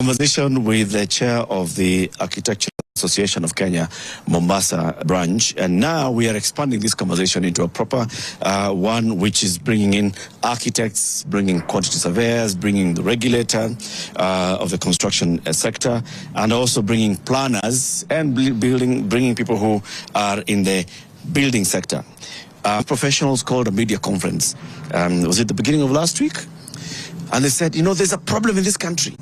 Conversation with the chair of the Architectural Association of Kenya, Mombasa branch, and now we are expanding this conversation into a proper one, which is bringing in architects, bringing quantity surveyors, bringing the regulator of the construction sector, and also bringing planners and bringing people who are in the building sector. Professionals called a media conference. Was it the beginning of last week? And they said, you know, there's a problem in this country.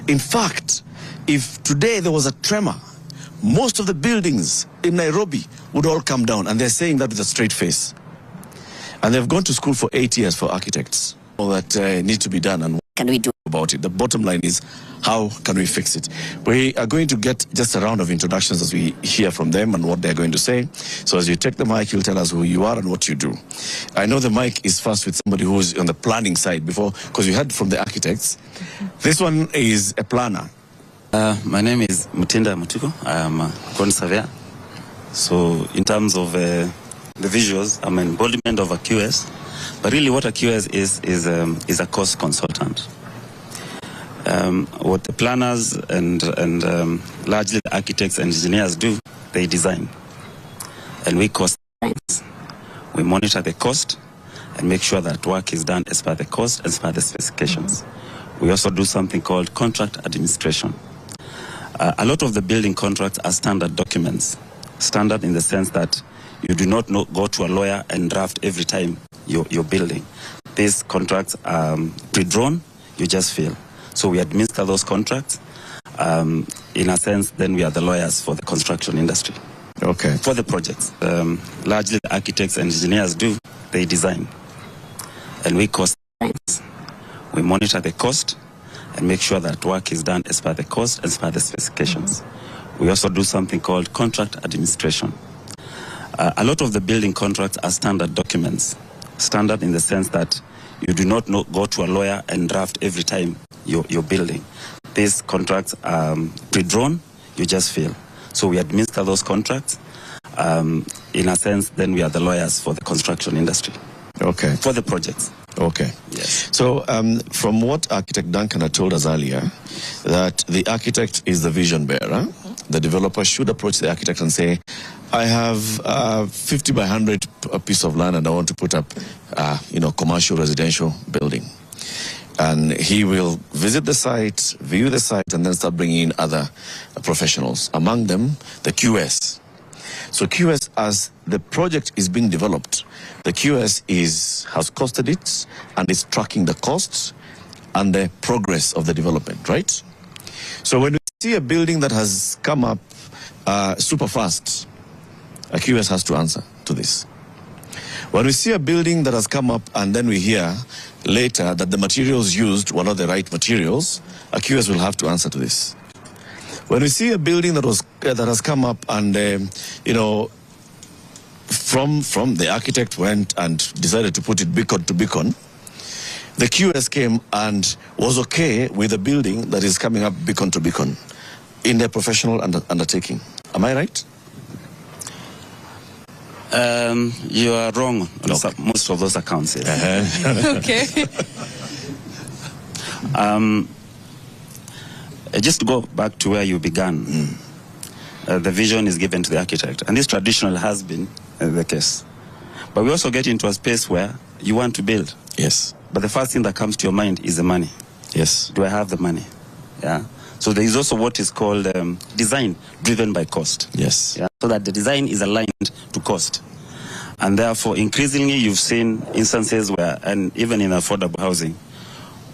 In fact, if today there was a tremor, most of the buildings in Nairobi would all come down, and they're saying that with a straight face. And they've gone to school for 8 years for architects. All that needs to be done, and what can we do about it? The bottom line is, how can we fix it? We are going to get just a round of introductions as we hear from them and what they're going to say. So as you take the mic, you'll tell us who you are and what you do. I know the mic is first with somebody who's on the planning side before, because you heard from the architects. This one is a planner. My name is Mutinda Mutuku. I am a quantity surveyor. So in terms of the visuals, I'm an embodiment of a QS. But really what a QS is a cost consultant. What the planners and largely the architects and engineers do, they design. And we cost. We monitor the cost and make sure that work is done as per the cost, as per the specifications. We also do something called contract administration. A lot of the building contracts are standard documents. Standard in the sense that you do not go to a lawyer and draft every time you're building. These contracts are pre-drawn, you just fill. So we administer those contracts. In a sense, then we are the lawyers for the construction industry. Okay. For the projects. Largely the architects and engineers do, they design. And we cost. We monitor the cost and make sure that work is done as per the cost, as per the specifications. We also do something called contract administration. A lot of the building contracts are standard documents. Standard in the sense that you do not go to a lawyer and draft every time you're building. These contracts are pre-drawn, you just fill. So we administer those contracts. In a sense, then we are the lawyers for the construction industry. Okay. For the projects. Okay. Yes. So from what Architect Duncan had told us earlier, that the architect is the vision bearer. The developer should approach the architect and say, I have 50 by 100 a piece of land and I want to put up, commercial residential building. And he will visit the site, view the site, and then start bringing in other professionals, among them the QS. So QS, as the project is being developed, the QS has costed it and is tracking the costs and the progress of the development, right? So when we see a building that has come up super fast, a QS has to answer to this. When we see a building that has come up and then we hear later that the materials used were not the right materials, a QS will have to answer to this. When we see a building that has come up and from the architect went and decided to put it beacon to beacon, the QS came and was okay with the building that is coming up beacon to beacon in their professional undertaking. Am I right? You are wrong on most of those accounts. Yes. Okay. Just to go back to where you began, the vision is given to the architect, and this traditionally has been the case. But we also get into a space where you want to build. Yes. But the first thing that comes to your mind is the money. Yes. Do I have the money? Yeah. So there is also what is called design driven by cost. Yes. Yeah. So that the design is aligned to cost. And therefore, increasingly, you've seen instances where, and even in affordable housing,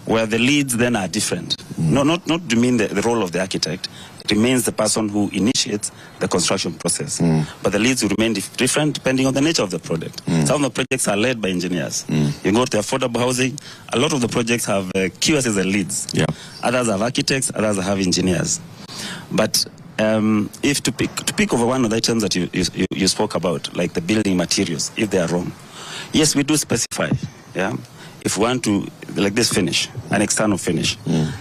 where the leads then are different. Not to mean the role of the architect. It remains the person who initiates the construction process. But the leads will remain different depending on the nature of the project. Some of the projects are led by engineers. You go to affordable housing, a lot of the projects have QS as leads. Yeah. Others have architects, others have engineers. But if to pick over one of the items that you spoke about, like the building materials, if they are wrong, yes, we do specify. Yeah. If we want to, like this finish, an external finish,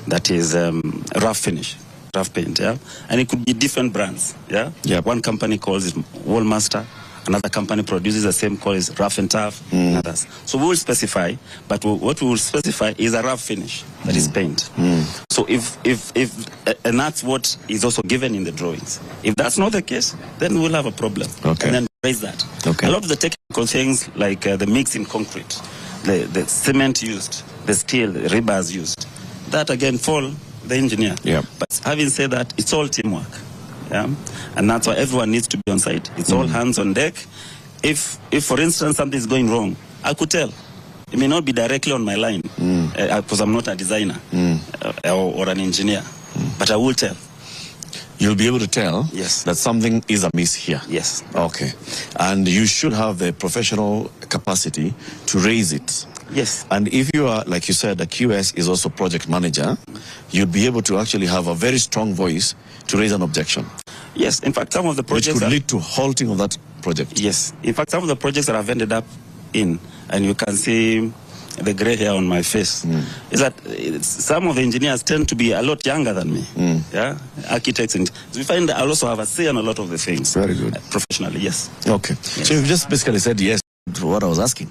that is rough finish, rough paint, yeah? And it could be different brands, yeah? Yeah. One company calls it Wallmaster, Another company produces the same quality, is rough and tough, and others. So we will specify, but what we will specify is a rough finish, that is paint. So and that's what is also given in the drawings. If that's not the case, then we'll have a problem. Okay. And then raise that. Okay. A lot of the technical things, like the mix in concrete, the cement used, the steel, the rebars used, that again fall the engineer. Yeah. But having said that, it's all teamwork. Yeah, and that's why everyone needs to be on site. It's all hands on deck. If for instance something is going wrong, I could tell. It may not be directly on my line because I'm not a designer or an engineer, but I will tell. You'll be able to tell Yes. that something is amiss here. Yes. Okay. And you should have the professional capacity to raise it. Yes. And if you are, like you said, a QS is also project manager, you'd be able to actually have a very strong voice to raise an objection. Yes. In fact, some of the projects Which could lead to halting of that project. Yes. In fact, some of the projects that I've ended up in, and you can see the gray hair on my face, is that some of the engineers tend to be a lot younger than me. Yeah, architects, and so we find that I also have a say on a lot of the things. Very good. Professionally, yes. Okay. Yes. So you've just basically said yes to what I was asking.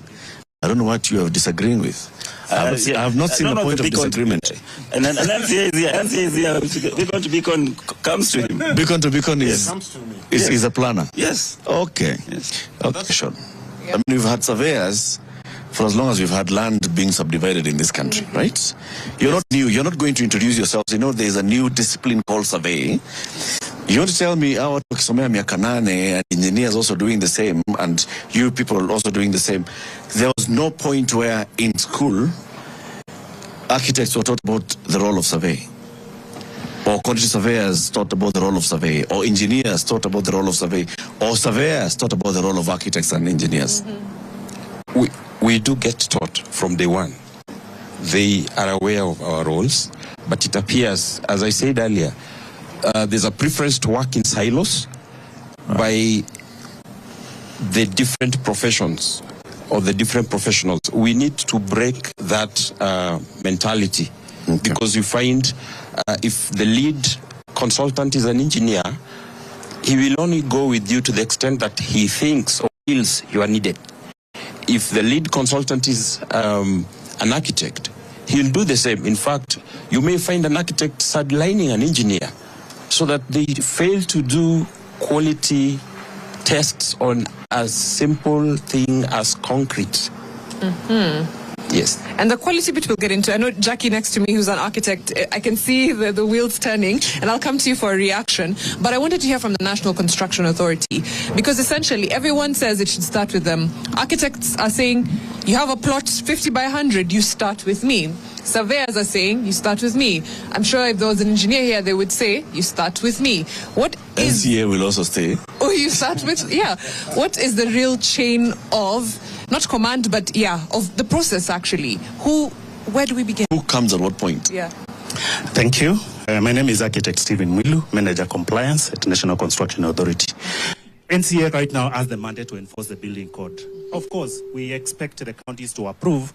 I don't know what you are disagreeing with. I have not seen the point of disagreement. And then NCA is here. Beacon to Beacon comes to him. Beacon to Beacon is a planner. Yes. Okay. Yes. Okay, sure. I mean, we've had surveyors for as long as we've had land being subdivided in this country, right? You're not new. You're not going to introduce yourselves. You know, there's a new discipline called survey. You want to tell me our and engineers also doing the same, and you people are also doing the same. There was no point where in school architects were taught about the role of survey, or quantity surveyors taught about the role of survey, or engineers taught about the role of survey, or surveyors taught about the role of architects and engineers. We do get taught from day one. They are aware of our roles, but it appears, as I said earlier, there's a preference to work in silos by the different professions or the different professionals. We need to break that mentality, because you find if the lead consultant is an engineer, he will only go with you to the extent that he thinks or feels you are needed. If the lead consultant is an architect, he'll do the same. In fact, you may find an architect sidelining an engineer so that they fail to do quality tests on a simple thing as concrete. Yes. And the quality bit we'll get into. I know Jackie next to me, who's an architect, I can see the wheels turning, and I'll come to you for a reaction. But I wanted to hear from the National Construction Authority, because essentially everyone says it should start with them. Architects are saying, you have a plot 50 by 100, you start with me. Surveyors are saying, you start with me. I'm sure if there was an engineer here, they would say, you start with me. What is... NCA will also stay. Oh, you start with... Yeah. What is the real chain of... Not command, but of the process actually. Where do we begin? Who comes at what point? Yeah. Thank you. My name is Architect Stephen Mwilu, Manager Compliance at National Construction Authority. NCA right now has the mandate to enforce the building code. Of course, we expect the counties to approve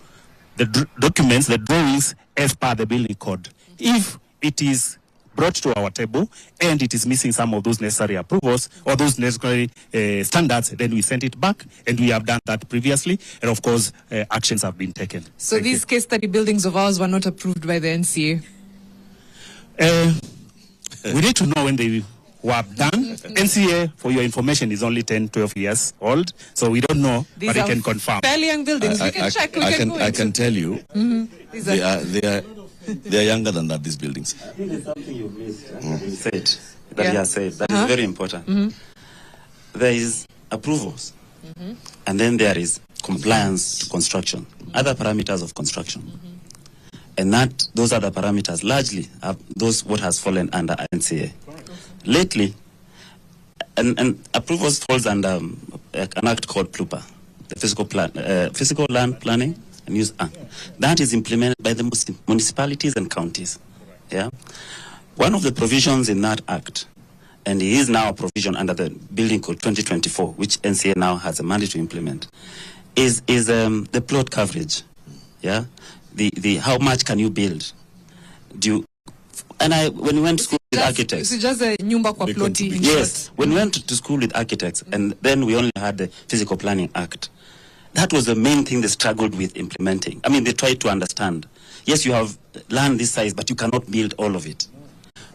the documents, the drawings, as per the building code. If it is brought to our table and it is missing some of those necessary approvals or those necessary standards, then we send it back, and we have done that previously, and of course actions have been taken. So these case study buildings of ours were not approved by the NCA? We need to know when they were done. NCA, for your information, is only 10-12 years old, so we don't know, but we can confirm. Fairly young buildings. We can check. I can tell you, they are younger than that, these buildings. I think there's something you missed. He has said. That is very important. There is approvals, and then there is compliance to construction, other parameters of construction. And those other parameters largely are those what has fallen under NCA. Lately, and approvals falls under an act called PLUPA, the Physical Land Planning and Use Act. That is implemented by the municipalities and counties. Yeah, one of the provisions in that act, and it is now a provision under the Building Code 2024, which NCA now has a mandate to implement, is the plot coverage. Yeah, the how much can you build? And when we went to school with architects. It's just a nyumba kwa ploti. Yes, when we went to school with architects, and then we only had the Physical Planning Act. That was the main thing they struggled with implementing. I mean, they tried to understand. Yes, you have land this size, but you cannot build all of it.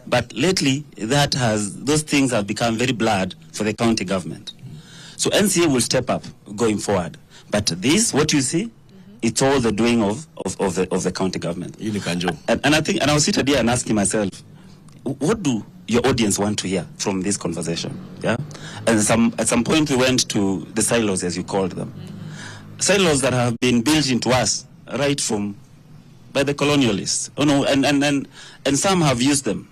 But lately, those things have become very blurred for the county government. So NCA will step up going forward. But this, what you see, it's all the doing of the county government. And I think, and I was sitting here and asking myself, what do your audience want to hear from this conversation? Yeah. And at some point we went to the silos, as you called them, silos that have been built into us right from by the colonialists. Oh no, and some have used them,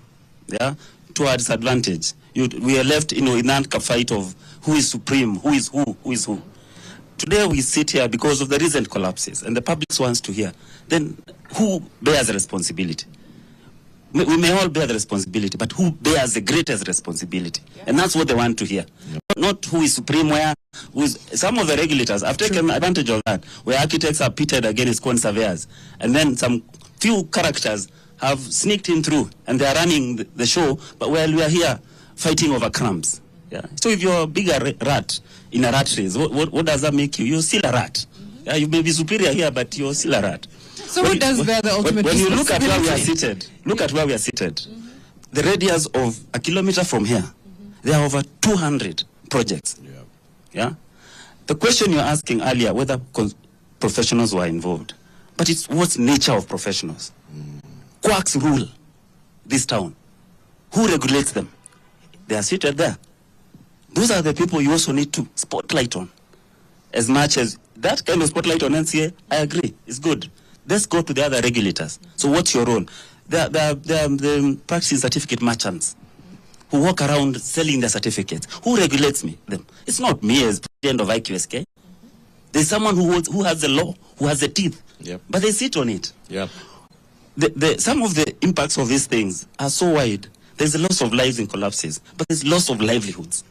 yeah, to our disadvantage. We are left, in that fight of who is supreme, who is who. Today we sit here because of the recent collapses, and the public wants to hear. Then who bears the responsibility? We may all bear the responsibility, but who bears the greatest responsibility? Yeah. And that's what they want to hear. Yeah. Not who is supreme where. Some of the regulators have taken advantage of that, where architects are pitted against corn surveyors. And then some few characters have sneaked in through, and they are running the show, but while we are here fighting over crumbs. Yeah. So if you're a bigger rat in a rat race, what does that make you? You're still a rat. Mm-hmm. Yeah, you may be superior here, but you're still a rat. So who does bear the ultimate responsibility? When you look at where we are seated, mm-hmm. the radius of a kilometer from here, mm-hmm. there are over 200 projects. Yeah. Yeah. The question you're asking earlier, whether professionals were involved, but it's what's nature of professionals. Quacks rule this town. Who regulates them? They are seated there. Those are the people you also need to spotlight on. As much as that kind of spotlight on NCA, I agree, it's good. Let's go to the other regulators. So what's your role? There are the practicing certificate merchants who walk around selling their certificates. Who regulates them? It's not me as president of IQSK. There's someone who has the law, who has the teeth, yep. but they sit on it. Yep. Some of the impacts of these things are so wide. There's a loss of lives in collapses, but there's loss of livelihoods.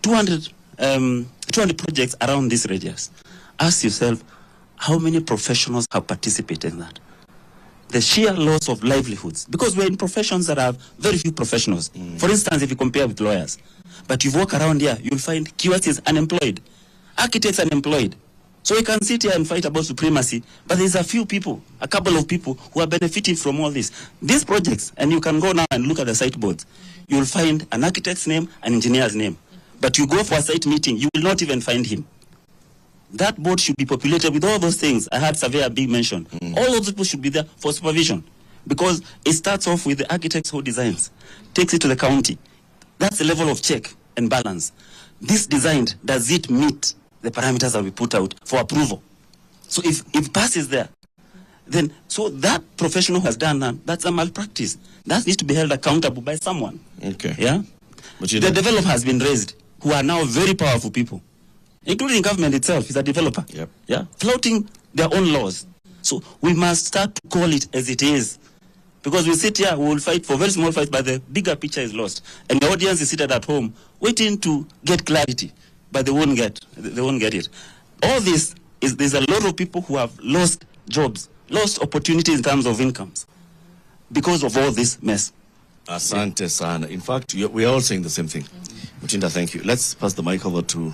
200 projects around this radius. Ask yourself, how many professionals have participated in that? The sheer loss of livelihoods, because we're in professions that have very few professionals. For instance, if you compare with lawyers, but you walk around here, you'll find QS unemployed, architects unemployed. So we can sit here and fight about supremacy, but there's a couple of people who are benefiting from all this. These projects, and you can go now and look at the site boards, you'll find an architect's name, an engineer's name. But you go for a site meeting, you will not even find him. That board should be populated with all those things. I had Surveyor Big mention. All those people should be there for supervision, because it starts off with the architect who designs, takes it to the county. That's the level of check and balance. This design, does it meet the parameters that we put out for approval? So if it passes there, then so that professional who has done that, that's a malpractice. That needs to be held accountable by someone. Okay. Yeah. But the developer has been raised, who are now very powerful people, including government itself is a developer. Yep. Yeah. Flouting their own laws. So we must start to call it as it is. Because we sit here, we will fight for very small fights, but the bigger picture is lost. And the audience is seated at home, waiting to get clarity, but they won't get it. All this is, there's a lot of people who have lost jobs, lost opportunities in terms of incomes, because of all this mess. Asante sana. In fact, we are all saying the same thing. Mutinda, thank you. Let's pass the mic over to